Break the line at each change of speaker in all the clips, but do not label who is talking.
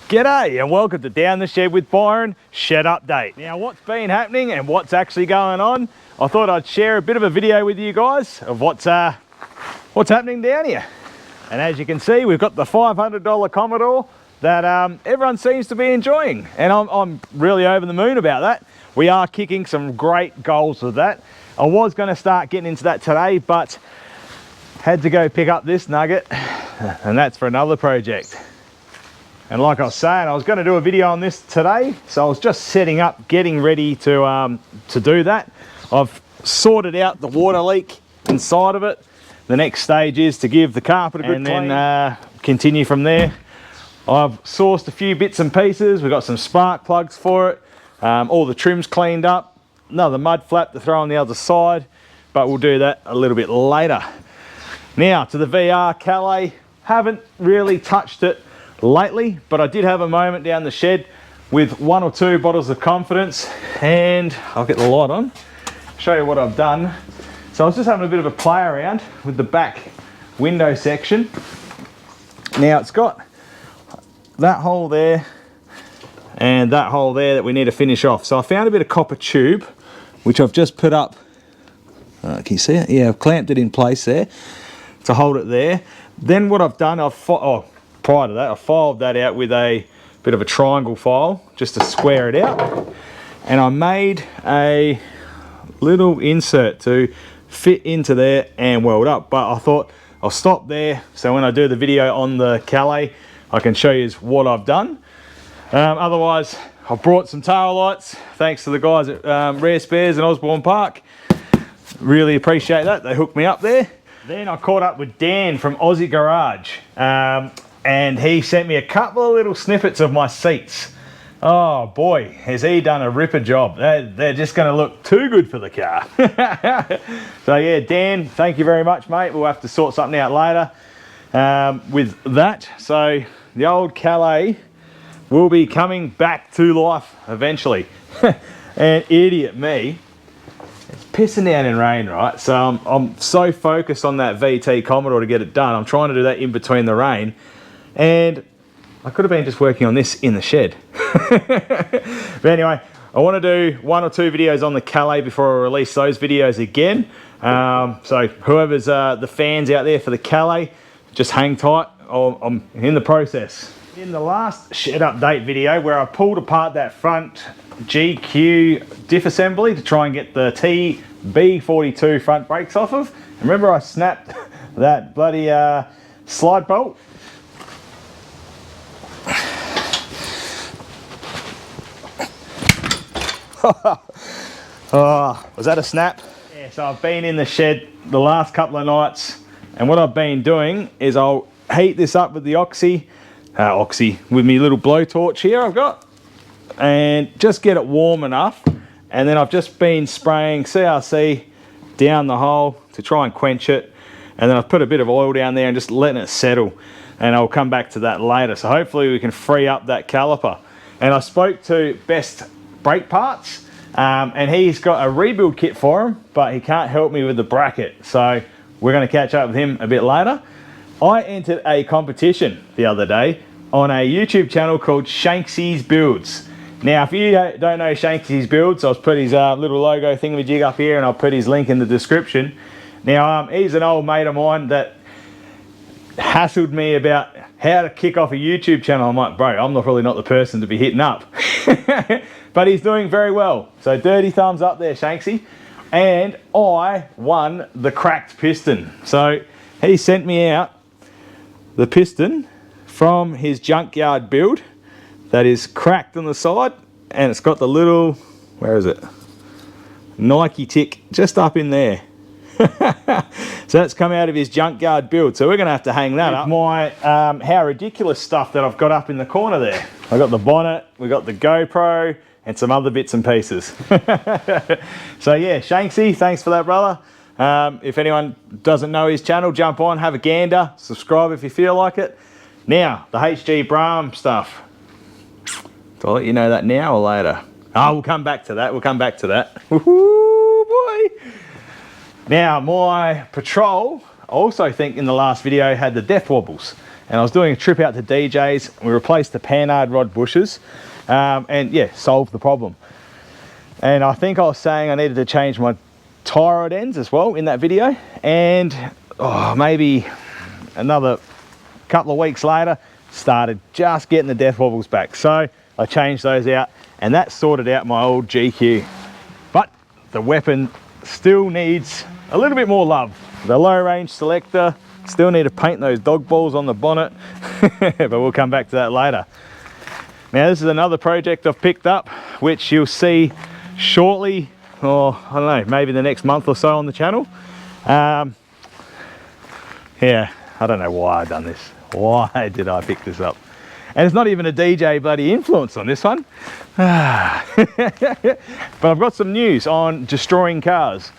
G'day and welcome to Down the Shed with Byron Shed Update. Now what's been happening and what's actually going on, I thought I'd share a bit of a video with you guys of what's happening down here. And as you can see, we've got the $500 Commodore that everyone seems to be enjoying, and I'm really over the moon about that. We are kicking some great goals with that. I was going to start getting into that today, but had to go pick up this nugget, and that's for another project. And like I was saying, I was going to do a video on this today, so I was just setting up, getting ready to do that. I've sorted out the water leak inside of it. The next stage is to give the carpet a good clean, and then continue from there. I've sourced a few bits and pieces. We've got some spark plugs for it. All the trim's cleaned up. Another mud flap to throw on the other side, but we'll do that a little bit later. Now to the VR Calais. Haven't really touched it lately, but I did have a moment down the shed with 1 or 2 bottles of confidence, and I'll get the light on, show you what I've done. So I was just having a bit of a play around with the back window section. Now it's got that hole there and that hole there that we need to finish off. So I found a bit of copper tube which I've just put up. Can you see it? Yeah, I've clamped it in place there to hold it there. Then what I've done, prior to that, I filed that out with a bit of a triangle file just to square it out, and I made a little insert to fit into there and weld up. But I thought I'll stop there, so when I do the video on the Calais I can show you what I've done. Otherwise I've brought some tail lights, thanks to the guys at Rare Spares in Osborne Park. Really appreciate that, they hooked me up there. Then I caught up with Dan from Aussie Garage, and he sent me a couple of little snippets of my seats. Oh boy, has he done a ripper job. They're just going to look too good for the car. So yeah, Dan, thank you very much, mate. We'll have to sort something out later with that. So the old Calais will be coming back to life eventually. And idiot me, it's pissing down in rain, right? So I'm so focused on that VT Commodore to get it done. I'm trying to do that in between the rain, and I could have been just working on this in the shed. But anyway, I want to do 1 or 2 videos on the Calais before I release those videos again. So whoever's the fans out there for the Calais, just hang tight. I'm in the process. In the last shed update video where I pulled apart that front GQ diff assembly to try and get the TB42 front brakes off of, remember I snapped that bloody slide bolt? Oh, was that a snap? Yeah, so I've been in the shed the last couple of nights, and what I've been doing is I'll heat this up with the oxy with my little blowtorch here I've got, and just get it warm enough, and then I've just been spraying CRC down the hole to try and quench it, and then I've put a bit of oil down there and just letting it settle, and I'll come back to that later. So hopefully we can free up that caliper. And I spoke to Best Brake Parts, and he's got a rebuild kit for him, but he can't help me with the bracket, so we're going to catch up with him a bit later. I entered a competition the other day on a YouTube channel called Shanksy's Builds. Now if you don't know Shanksy's Builds, I'll put his little logo thingamajig up here, and I'll put his link in the description. Now he's an old mate of mine that hassled me about how to kick off a YouTube channel. I'm like, bro, I'm probably not the person to be hitting up. But he's doing very well, so dirty thumbs up there, Shanksy. And I won the cracked piston. So he sent me out the piston from his junkyard build that is cracked on the side, and it's got the little, where is it, Nike tick just up in there. So that's come out of his junkyard build, so we're going to have to hang that up. My How Ridiculous stuff that I've got up in the corner there. I got the bonnet, we got the GoPro, and some other bits and pieces. So yeah, Shanksy, thanks for that, brother. If anyone doesn't know his channel, jump on, have a gander, subscribe if you feel like it. Now, the HG Braham stuff. Do I let you know that now or later? Oh, we'll come back to that. We'll come back to that. Woohoo, boy. Now, my Patrol, I also think in the last video, had the death wobbles. and I was doing a trip out to DJ's. We replaced the Panhard rod bushes, and yeah, solved the problem. And I think I was saying I needed to change my tie rod ends as well in that video, and maybe another couple of weeks later started just getting the death wobbles back, so I changed those out, and that sorted out my old GQ. But the weapon still needs a little bit more love. The low range selector, still need to paint those dog balls on the bonnet, but we'll come back to that later. Now this is another project I've picked up, which you'll see shortly, or I don't know, maybe the next month or so on the channel. Yeah, I don't know why I've done this. Why did I pick this up? And it's not even a DJ bloody influence on this one. But I've got some news on destroying cars.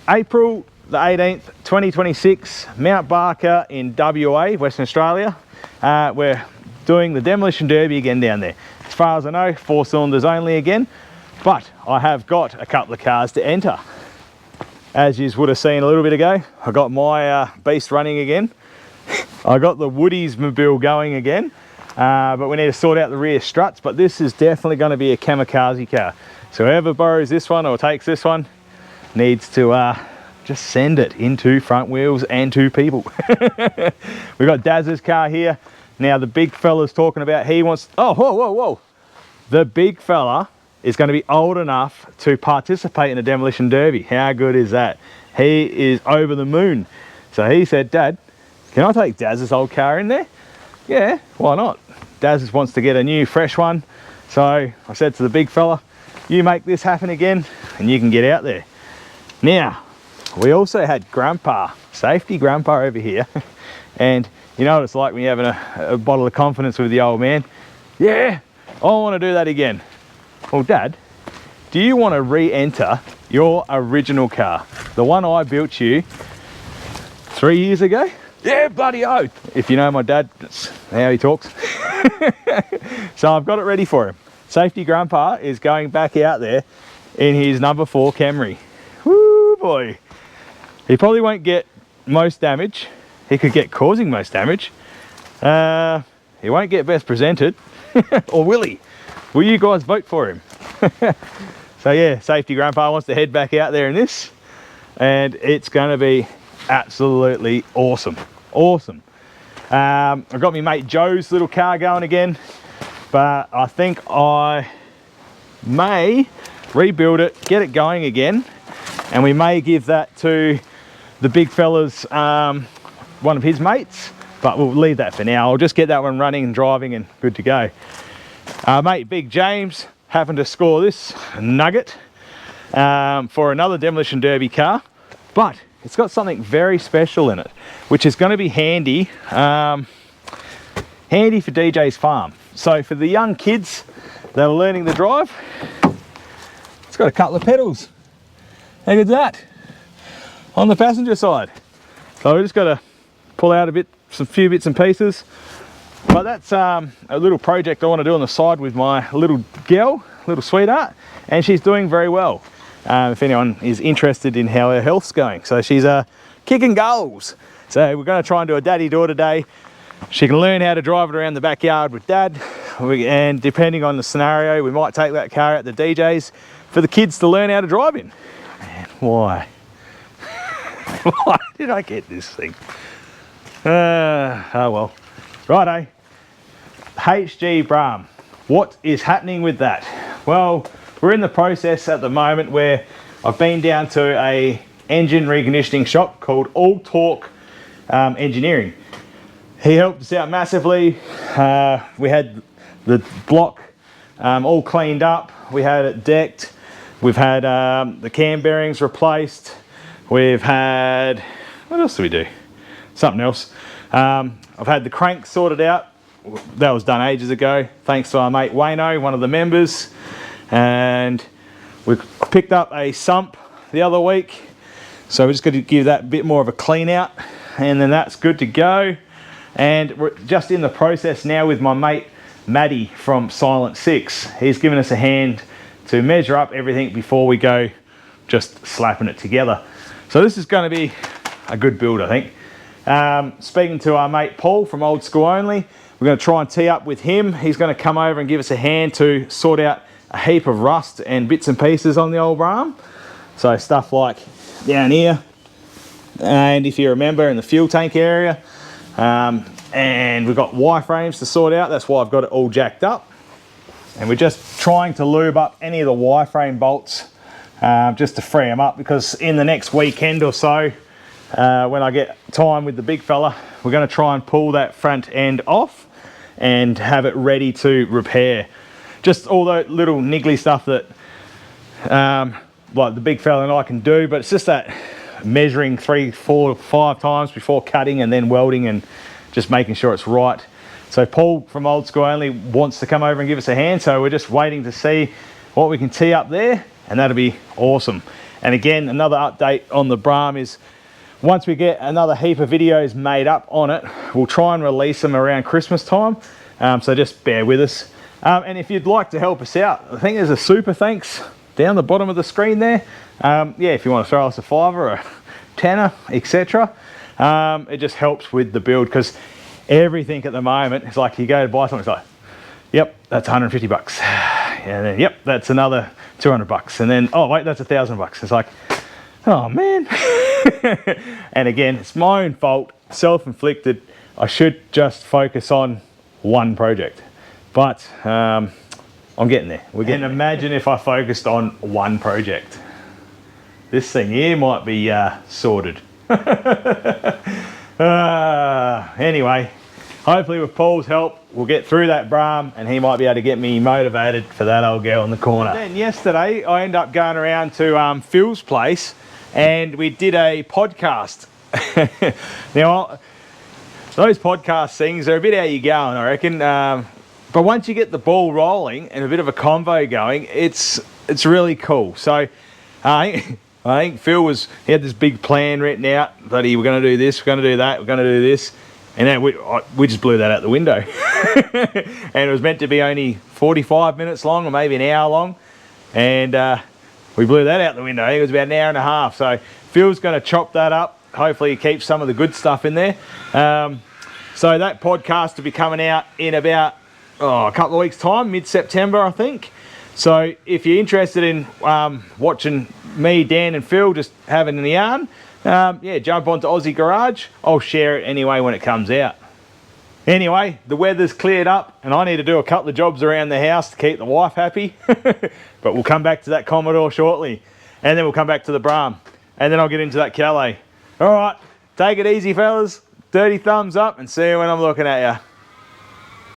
April the 18th, 2026, Mount Barker in WA, Western Australia. We're doing the Demolition Derby again down there. As far as I know, 4 cylinders only again, but I have got a couple of cars to enter. As you would have seen a little bit ago, I got my beast running again. I got the Woodies mobile going again, but we need to sort out the rear struts. But this is definitely going to be a kamikaze car. So whoever borrows this one or takes this one needs to just send it into front wheels and 2 people. We've got Daz's car here. Now the big fella's talking about he wants, oh, whoa, whoa, whoa. The big fella is going to be old enough to participate in a Demolition Derby. How good is that? He is over the moon. So he said, Dad, can I take Daz's old car in there? Yeah, why not? Daz wants to get a new fresh one. So I said to the big fella, you make this happen again and you can get out there. Now, we also had Grandpa, safety Grandpa over here. And you know what it's like when you're having a bottle of confidence with the old man. Yeah, I want to do that again. Well, Dad, do you want to re-enter your original car? The one I built you 3 years ago? Yeah, bloody oath. If you know my dad, that's how he talks. So I've got it ready for him. Safety Grandpa is going back out there in his number 4 Camry. Woo boy. He probably won't get most damage. He could get causing most damage. He won't get best presented. Or will he? Will you guys vote for him? So yeah, Safety Grandpa wants to head back out there in this, and it's going to be absolutely awesome. Awesome. I've got my mate Joe's little car going again, but I think I may rebuild it, get it going again, and we may give that to the big fella's one of his mates, but we'll leave that for now. I'll just get that one running and driving and good to go. Mate Big James happened to score this nugget for another Demolition Derby car, but it's got something very special in it, which is going to be handy, handy for DJ's farm. So for the young kids that are learning the drive, it's got a couple of pedals. How good's that? On the passenger side. So we just got to pull out some few bits and pieces. But that's a little project I want to do on the side with my little girl, little sweetheart, and she's doing very well. If anyone is interested in how her health's going. So she's kicking goals. So we're going to try and do a daddy-daughter day. She can learn how to drive it around the backyard with Dad, and depending on the scenario, we might take that car out to DJ's for the kids to learn how to drive in. Man, why? Why did I get this thing? Oh well. Righto. HG Bram. What is happening with that? Well, we're in the process at the moment where I've been down to a engine reconditioning shop called All Torque Engineering. He helped us out massively. We had the block all cleaned up. We had it decked. We've had the cam bearings replaced. We've had, what else do we do? Something else. I've had the crank sorted out. That was done ages ago, thanks to our mate Wayno, one of the members. And we picked up a sump the other week. So we're just going to give that a bit more of a clean out, and then that's good to go. And we're just in the process now with my mate Maddie from Silent 6. He's given us a hand to measure up everything before we go just slapping it together. So this is going to be a good build, I think. Speaking to our mate Paul from Old School Only, we're going to try and tee up with him. He's going to come over and give us a hand to sort out a heap of rust and bits and pieces on the old Bram. So stuff like down here, and if you remember, in the fuel tank area, and we've got wireframes to sort out. That's why I've got it all jacked up, and we're just trying to lube up any of the wireframe bolts just to free them up, because in the next weekend or so, when I get time with the big fella, we're going to try and pull that front end off and have it ready to repair. Just all that little niggly stuff that like the big fella and I can do, but it's just that measuring 3, 4, 5 times before cutting and then welding and just making sure it's right. So Paul from Old School Only wants to come over and give us a hand, so we're just waiting to see what we can tee up there, and that'll be awesome. And again, another update on the Bram is, once we get another heap of videos made up on it, we'll try and release them around Christmas time, so just bear with us. And if you'd like to help us out, I think there's a super thanks down the bottom of the screen there. Yeah, if you want to throw us a $5 or a $10, etc. It just helps with the build, because everything at the moment, it's like you go to buy something, it's like, yep, that's 150 bucks. And then, yep, that's another 200 bucks. And then, oh wait, that's 1,000 bucks. It's like, oh man. And again, it's my own fault, self-inflicted. I should just focus on one project, but I'm getting there. And imagine if I focused on one project. This thing here might be sorted. Anyway, hopefully with Paul's help, we'll get through that Bram, and he might be able to get me motivated for that old girl in the corner. Then yesterday, I ended up going around to Phil's place, and we did a podcast. Now, those podcast things are a bit how you going, I reckon. But once you get the ball rolling and a bit of a convo going, it's really cool. So I think Phil he had this big plan written out that we're going to do this, we're going to do that, we're going to do this. And then we just blew that out the window. And it was meant to be only 45 minutes long, or maybe an hour long. And we blew that out the window. I think it was about an hour and a half. So Phil's going to chop that up. Hopefully he keeps some of the good stuff in there. So that podcast will be coming out in about a couple of weeks' time, mid-September, I think. So if you're interested in watching me, Dan and Phil just having a yarn, yeah, jump onto Aussie Garage. I'll share it anyway when it comes out. Anyway, the weather's cleared up, and I need to do a couple of jobs around the house to keep the wife happy. But we'll come back to that Commodore shortly, and then we'll come back to the Bram, and then I'll get into that Calais. All right, take it easy, fellas. 30 thumbs up, and see you when I'm looking at you.